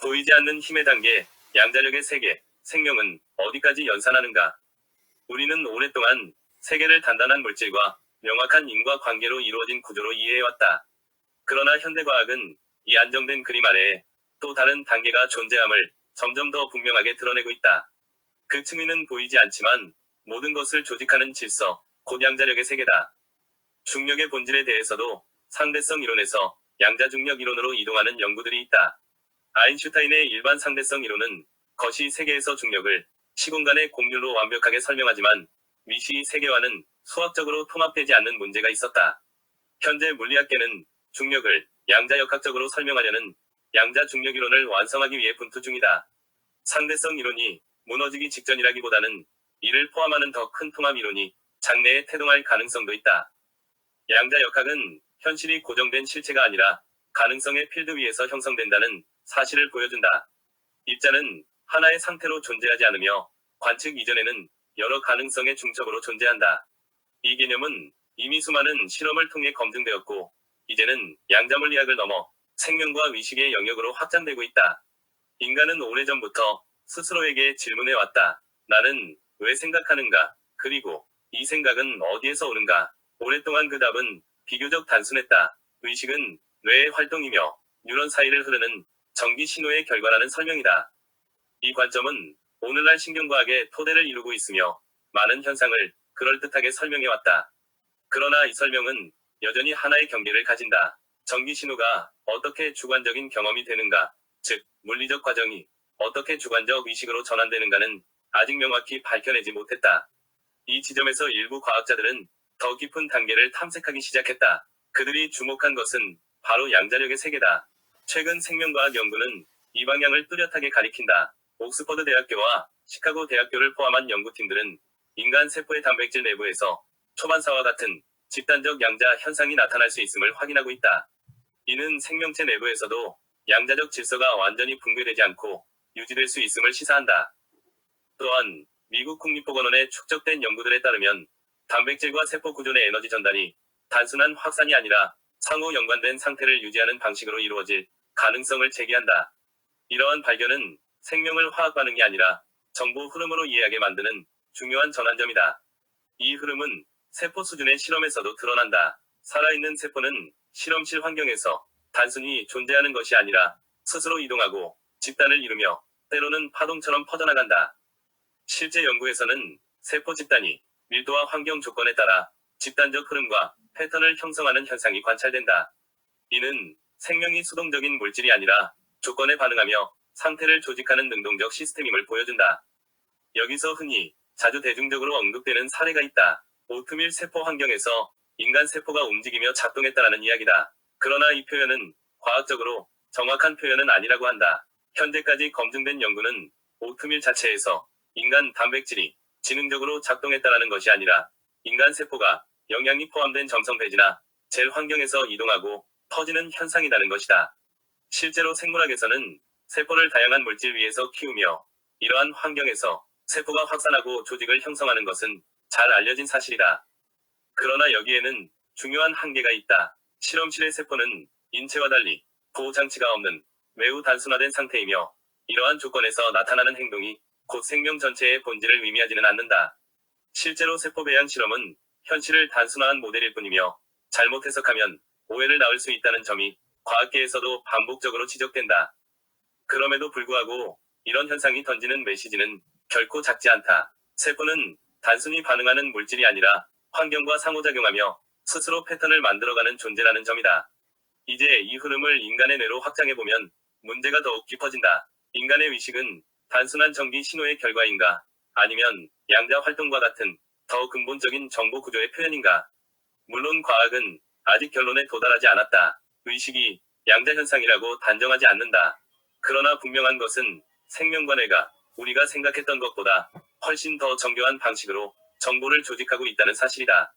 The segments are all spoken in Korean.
보이지 않는 힘의 단계, 양자력의 세계, 생명은 어디까지 연산하는가? 우리는 오랫동안 세계를 단단한 물질과 명확한 인과관계로 이루어진 구조로 이해해왔다. 그러나 현대과학은 이 안정된 그림 아래에 또 다른 단계가 존재함을 점점 더 분명하게 드러내고 있다. 그 층위는 보이지 않지만 모든 것을 조직하는 질서, 곧 양자력의 세계다. 중력의 본질에 대해서도 상대성 이론에서 양자중력 이론으로 이동하는 연구들이 있다. 아인슈타인의 일반 상대성 이론은 거시 세계에서 중력을 시공간의 공률로 완벽하게 설명하지만 미시 세계와는 수학적으로 통합되지 않는 문제가 있었다. 현재 물리학계는 중력을 양자역학적으로 설명하려는 양자중력 이론을 완성하기 위해 분투 중이다. 상대성 이론이 무너지기 직전이라기보다는 이를 포함하는 더 큰 통합 이론이 장래에 태동할 가능성도 있다. 양자역학은 현실이 고정된 실체가 아니라 가능성의 필드 위에서 형성된다는 사실을 보여준다. 입자는 하나의 상태로 존재하지 않으며 관측 이전에는 여러 가능성의 중첩으로 존재한다. 이 개념은 이미 수많은 실험을 통해 검증되었고 이제는 양자물리학을 넘어 생명과 의식의 영역으로 확장되고 있다. 인간은 오래전부터 스스로에게 질문해왔다. 나는 왜 생각하는가? 그리고 이 생각은 어디에서 오는가? 오랫동안 그 답은 비교적 단순했다. 의식은 뇌의 활동이며 뉴런 사이를 흐르는 전기 신호의 결과라는 설명이다. 이 관점은 오늘날 신경과학의 토대를 이루고 있으며 많은 현상을 그럴듯하게 설명해왔다. 그러나 이 설명은 여전히 하나의 경계를 가진다. 전기 신호가 어떻게 주관적인 경험이 되는가, 즉 물리적 과정이 어떻게 주관적 의식으로 전환되는가는 아직 명확히 밝혀내지 못했다. 이 지점에서 일부 과학자들은 더 깊은 단계를 탐색하기 시작했다. 그들이 주목한 것은 바로 양자력의 세계다. 최근 생명과학 연구는 이 방향을 뚜렷하게 가리킨다. 옥스퍼드 대학교와 시카고 대학교를 포함한 연구팀들은 인간 세포의 단백질 내부에서 초반사와 같은 집단적 양자 현상이 나타날 수 있음을 확인하고 있다. 이는 생명체 내부에서도 양자적 질서가 완전히 붕괴되지 않고 유지될 수 있음을 시사한다. 또한 미국 국립보건원에 축적된 연구들에 따르면 단백질과 세포 구조 내 에너지 전달이 단순한 확산이 아니라 상호 연관된 상태를 유지하는 방식으로 이루어질 가능성을 제기한다. 이러한 발견은 생명을 화학 반응이 아니라 정보 흐름으로 이해하게 만드는 중요한 전환점이다. 이 흐름은 세포 수준의 실험에서도 드러난다. 살아있는 세포는 실험실 환경에서 단순히 존재하는 것이 아니라 스스로 이동하고 집단을 이루며 때로는 파동처럼 퍼져나간다. 실제 연구에서는 세포 집단이 밀도와 환경 조건에 따라 집단적 흐름과 패턴을 형성하는 현상이 관찰된다. 이는 생명이 수동적인 물질이 아니라 조건에 반응하며 상태를 조직하는 능동적 시스템임을 보여준다. 여기서 흔히 자주 대중적으로 언급되는 사례가 있다. 오트밀 세포 환경에서 인간 세포가 움직이며 작동했다라는 이야기다. 그러나 이 표현은 과학적으로 정확한 표현은 아니라고 한다. 현재까지 검증된 연구는 오트밀 자체에서 인간 단백질이 지능적으로 작동했다라는 것이 아니라 인간 세포가 영양이 포함된 점성 배지나 젤 환경에서 이동하고 퍼지는 현상이라는 것이다. 실제로 생물학에서는 세포를 다양한 물질 위에서 키우며 이러한 환경에서 세포가 확산하고 조직을 형성하는 것은 잘 알려진 사실이다. 그러나 여기에는 중요한 한계가 있다. 실험실의 세포는 인체와 달리 보호장치가 없는 매우 단순화된 상태이며 이러한 조건에서 나타나는 행동이 곧 생명 전체의 본질을 의미하지는 않는다. 실제로 세포 배양 실험은 현실을 단순화한 모델일 뿐이며 잘못 해석하면 오해를 낳을 수 있다는 점이 과학계에서도 반복적으로 지적된다. 그럼에도 불구하고 이런 현상이 던지는 메시지는 결코 작지 않다. 세포는 단순히 반응하는 물질이 아니라 환경과 상호작용하며 스스로 패턴을 만들어가는 존재라는 점이다. 이제 이 흐름을 인간의 뇌로 확장해보면 문제가 더욱 깊어진다. 인간의 의식은 단순한 전기 신호의 결과인가? 아니면 양자 활동과 같은 더 근본적인 정보 구조의 표현인가? 물론 과학은 아직 결론에 도달하지 않았다. 의식이 양자 현상이라고 단정하지 않는다. 그러나 분명한 것은 생명과 뇌가 우리가 생각했던 것보다 훨씬 더 정교한 방식으로 정보를 조직하고 있다는 사실이다.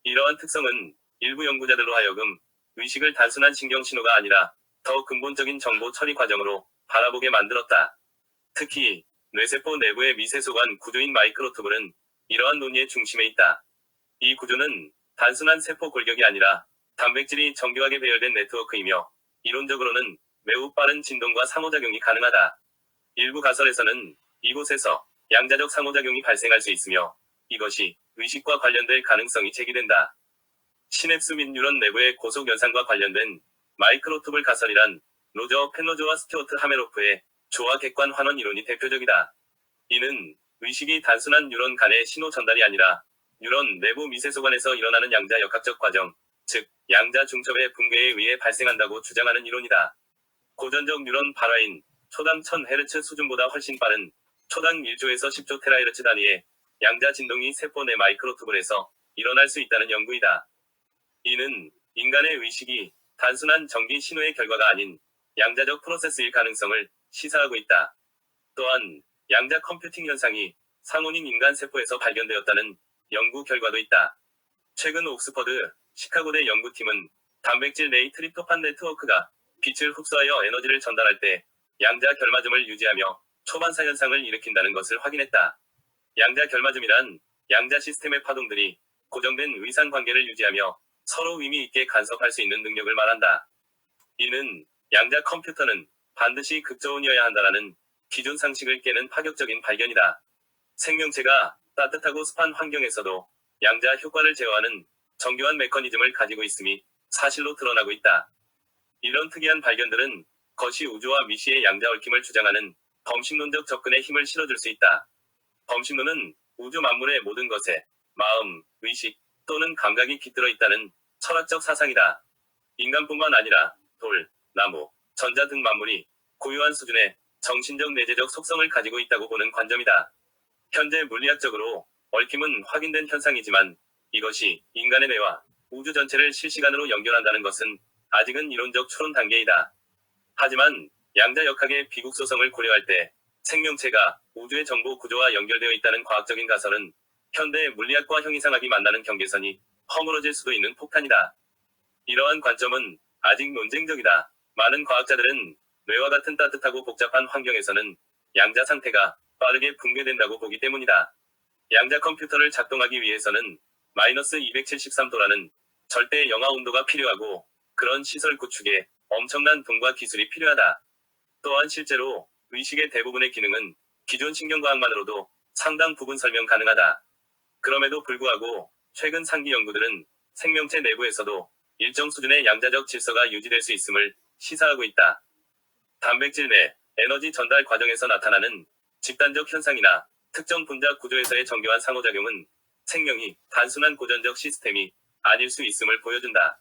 이러한 특성은 일부 연구자들로 하여금 의식을 단순한 신경신호가 아니라 더 근본적인 정보 처리 과정으로 바라보게 만들었다. 특히 뇌세포 내부의 미세소관 구조인 마이크로투블은 이러한 논의의 중심에 있다. 이 구조는 단순한 세포 골격이 아니라 단백질이 정교하게 배열된 네트워크이며 이론적으로는 매우 빠른 진동과 상호작용이 가능하다. 일부 가설에서는 이곳에서 양자적 상호작용이 발생할 수 있으며 이것이 의식과 관련될 가능성이 제기된다. 시냅스 및 뉴런 내부의 고속 연산과 관련된 마이크로투블 가설이란 로저 펜로즈와 스튜어트 하메로프의 조화 객관 환원 이론이 대표적이다. 이는 의식이 단순한 뉴런 간의 신호 전달이 아니라 뉴런 내부 미세소관에서 일어나는 양자 역학적 과정, 즉 양자 중첩의 붕괴에 의해 발생한다고 주장하는 이론이다. 고전적 뉴런 발화인 초당 1000Hz 수준보다 훨씬 빠른 초당 1조에서 10조 테라헤르츠 단위의 양자 진동이 세포 내 마이크로투블에서 일어날 수 있다는 연구이다. 이는 인간의 의식이 단순한 전기 신호의 결과가 아닌 양자적 프로세스일 가능성을 시사하고 있다. 또한 양자 컴퓨팅 현상이 상온인 인간 세포에서 발견되었다는 연구 결과도 있다. 최근 옥스퍼드, 시카고대 연구팀은 단백질 내의 트립토판 네트워크가 빛을 흡수하여 에너지를 전달할 때 양자 결맞음을 유지하며 초반사 현상을 일으킨다는 것을 확인했다. 양자 결맞음이란 양자 시스템의 파동들이 고정된 의상 관계를 유지하며 서로 의미 있게 간섭할 수 있는 능력을 말한다. 이는 양자 컴퓨터는 반드시 극저온이어야 한다라는 기존 상식을 깨는 파격적인 발견이다. 생명체가 따뜻하고 습한 환경에서도 양자 효과를 제어하는 정교한 메커니즘을 가지고 있음이 사실로 드러나고 있다. 이런 특이한 발견들은 거시 우주와 미시의 양자 얽힘을 주장하는 범심론적 접근에 힘을 실어줄 수 있다. 범심론은 우주 만물의 모든 것에 마음, 의식 또는 감각이 깃들어 있다는 철학적 사상이다. 인간뿐만 아니라 돌, 나무, 전자 등 만물이 고유한 수준의 정신적 내재적 속성을 가지고 있다고 보는 관점이다. 현재 물리학적으로 얽힘은 확인된 현상이지만 이것이 인간의 뇌와 우주 전체를 실시간으로 연결한다는 것은 아직은 이론적 추론 단계이다. 하지만 양자 역학의 비국소성을 고려할 때 생명체가 우주의 정보 구조와 연결되어 있다는 과학적인 가설은 현대 물리학과 형이상학이 만나는 경계선이 허물어질 수도 있는 폭탄이다. 이러한 관점은 아직 논쟁적이다. 많은 과학자들은 뇌와 같은 따뜻하고 복잡한 환경에서는 양자 상태가 빠르게 붕괴된다고 보기 때문이다. 양자 컴퓨터를 작동하기 위해서는 마이너스 273도라는 절대 영하 온도가 필요하고 그런 시설 구축에 엄청난 돈과 기술이 필요하다. 또한 실제로 의식의 대부분의 기능은 기존 신경과학만으로도 상당 부분 설명 가능하다. 그럼에도 불구하고 최근 상기 연구들은 생명체 내부에서도 일정 수준의 양자적 질서가 유지될 수 있음을 시사하고 있다. 단백질 내 에너지 전달 과정에서 나타나는 집단적 현상이나 특정 분자 구조에서의 정교한 상호작용은 생명이 단순한 고전적 시스템이 아닐 수 있음을 보여준다.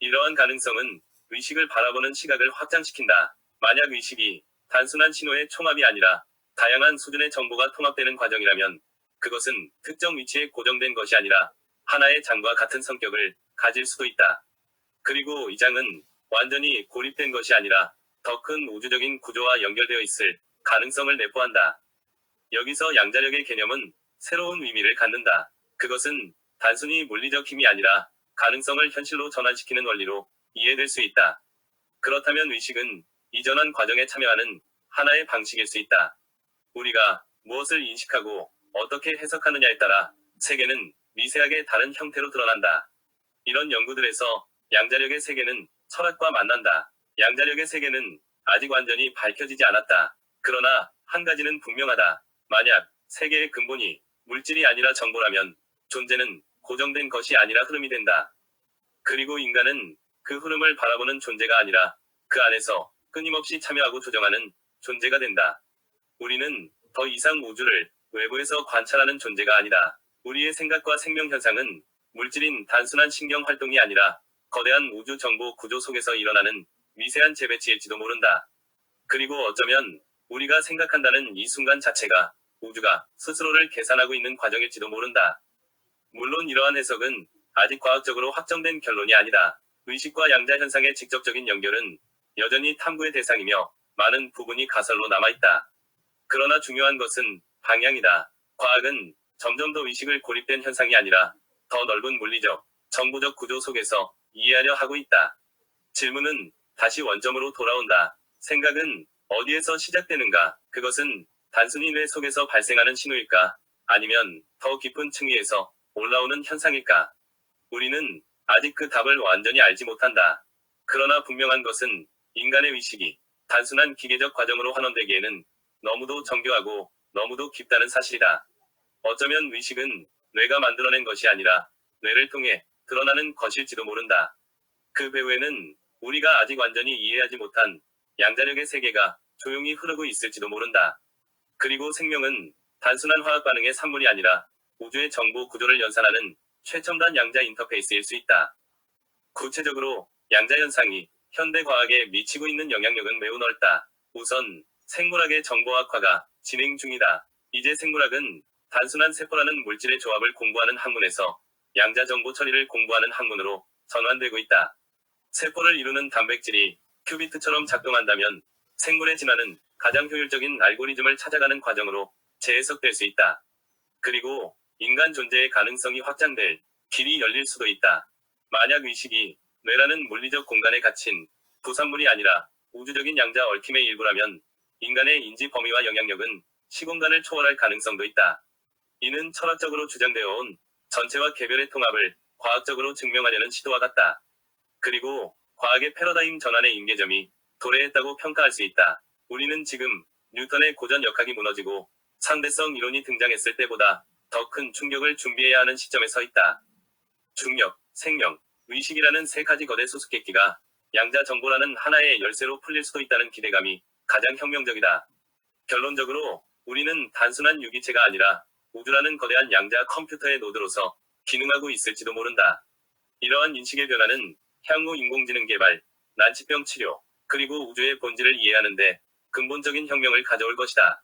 이러한 가능성은 의식을 바라보는 시각을 확장시킨다. 만약 의식이 단순한 신호의 총합이 아니라 다양한 수준의 정보가 통합되는 과정이라면 그것은 특정 위치에 고정된 것이 아니라 하나의 장과 같은 성격을 가질 수도 있다. 그리고 이 장은 완전히 고립된 것이 아니라 더 큰 우주적인 구조와 연결되어 있을 가능성을 내포한다. 여기서 양자력의 개념은 새로운 의미를 갖는다. 그것은 단순히 물리적 힘이 아니라 가능성을 현실로 전환시키는 원리로 이해될 수 있다. 그렇다면 의식은 이 전환 과정에 참여하는 하나의 방식일 수 있다. 우리가 무엇을 인식하고 어떻게 해석하느냐에 따라 세계는 미세하게 다른 형태로 드러난다. 이런 연구들에서 양자력의 세계는 철학과 만난다. 양자력의 세계는 아직 완전히 밝혀지지 않았다. 그러나 한 가지는 분명하다. 만약 세계의 근본이 물질이 아니라 정보라면 존재는 고정된 것이 아니라 흐름이 된다. 그리고 인간은 그 흐름을 바라보는 존재가 아니라 그 안에서 끊임없이 참여하고 조정하는 존재가 된다. 우리는 더 이상 우주를 외부에서 관찰하는 존재가 아니다. 우리의 생각과 생명 현상은 물질인 단순한 신경 활동이 아니라 거대한 우주 정보 구조 속에서 일어나는 미세한 재배치일지도 모른다. 그리고 어쩌면 우리가 생각한다는 이 순간 자체가 우주가 스스로를 계산하고 있는 과정일지도 모른다. 물론 이러한 해석은 아직 과학적으로 확정된 결론이 아니다. 의식과 양자 현상의 직접적인 연결은 여전히 탐구의 대상이며 많은 부분이 가설로 남아있다. 그러나 중요한 것은 방향이다. 과학은 점점 더 의식을 고립된 현상이 아니라 더 넓은 물리적, 정보적 구조 속에서 이해하려 하고 있다. 질문은 다시 원점으로 돌아온다. 생각은 어디에서 시작되는가? 그것은 단순히 뇌 속에서 발생하는 신호일까? 아니면 더 깊은 층위에서 올라오는 현상일까? 우리는 아직 그 답을 완전히 알지 못한다. 그러나 분명한 것은 인간의 의식이 단순한 기계적 과정으로 환원되기에는 너무도 정교하고 너무도 깊다는 사실이다. 어쩌면 의식은 뇌가 만들어낸 것이 아니라 뇌를 통해 드러나는 것일지도 모른다. 그 배후에는 우리가 아직 완전히 이해하지 못한 양자력의 세계가 조용히 흐르고 있을지도 모른다. 그리고 생명은 단순한 화학 반응의 산물이 아니라 우주의 정보 구조를 연산하는 최첨단 양자 인터페이스일 수 있다. 구체적으로 양자 현상이 현대 과학에 미치고 있는 영향력은 매우 넓다. 우선 생물학의 정보학화가 진행 중이다. 이제 생물학은 단순한 세포라는 물질의 조합을 공부하는 학문에서 양자 정보 처리를 공부하는 학문으로 전환되고 있다. 세포를 이루는 단백질이 큐비트처럼 작동한다면 생물의 진화는 가장 효율적인 알고리즘을 찾아가는 과정으로 재해석될 수 있다. 그리고 인간 존재의 가능성이 확장될 길이 열릴 수도 있다. 만약 의식이 뇌라는 물리적 공간에 갇힌 부산물이 아니라 우주적인 양자 얽힘의 일부라면 인간의 인지 범위와 영향력은 시공간을 초월할 가능성도 있다. 이는 철학적으로 주장되어 온 전체와 개별의 통합을 과학적으로 증명하려는 시도와 같다. 그리고 과학의 패러다임 전환의 임계점이 도래했다고 평가할 수 있다. 우리는 지금 뉴턴의 고전 역학이 무너지고 상대성 이론이 등장했을 때보다 더 큰 충격을 준비해야 하는 시점에 서 있다. 중력, 생명, 의식이라는 세 가지 거대 수수께끼가 양자 정보라는 하나의 열쇠로 풀릴 수도 있다는 기대감이 가장 혁명적이다. 결론적으로 우리는 단순한 유기체가 아니라 우주라는 거대한 양자 컴퓨터의 노드로서 기능하고 있을지도 모른다. 이러한 인식의 변화는 향후 인공지능 개발, 난치병 치료, 그리고 우주의 본질을 이해하는 데 근본적인 혁명을 가져올 것이다.